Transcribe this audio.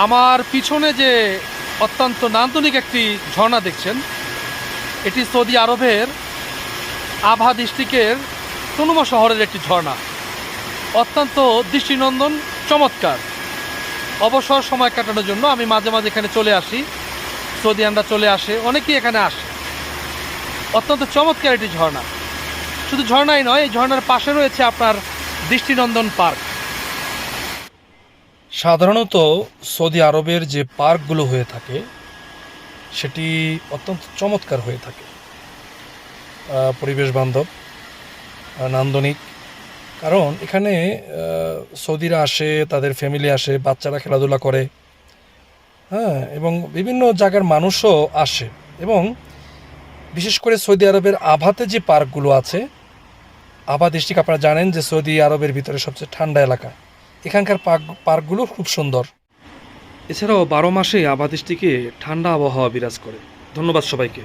আমার পিছনে যে অত্যন্ত নান্দনিক একটি ঝর্ণা দেখছেন, এটি সৌদি আরবের আভা ডিস্ট্রিক্টের তনুমা শহরের একটি ঝর্ণা। অত্যন্ত দৃষ্টিনন্দন, চমৎকার। অবসর সময় কাটানোর জন্য আমি মাঝে মাঝে এখানে চলে আসি, সৌদিয়ানরা চলে আসে, অনেকেই এখানে আসে। অত্যন্ত চমৎকার একটি ঝর্ণা। শুধু ঝর্ণাই নয়, এই ঝর্ণার পাশে রয়েছে আপনার দৃষ্টিনন্দন পার্ক। সাধারণত সৌদি আরবের যে পার্কগুলো হয়ে থাকে সেটি অত্যন্ত চমৎকার হয়ে থাকে, পরিবেশ বান্ধব, নান্দনিক। কারণ এখানে সৌদিরা আসে, তাদের ফ্যামিলি আসে, বাচ্চারা খেলাধুলা করে, হ্যাঁ, এবং বিভিন্ন জায়গার মানুষও আসে। এবং বিশেষ করে সৌদি আরবের আভাতে যে পার্কগুলো আছে, আভা ডিস্ট্রিক্ট আপনারা জানেন যে সৌদি আরবের ভিতরে সবচেয়ে ঠান্ডা এলাকা, এখানকার পার্কগুলো খুব সুন্দর। এছাড়াও 12 মাসে আভা ডিস্ট্রিক্টে ঠান্ডা আবহাওয়া বিরাজ করে। ধন্যবাদ সবাইকে।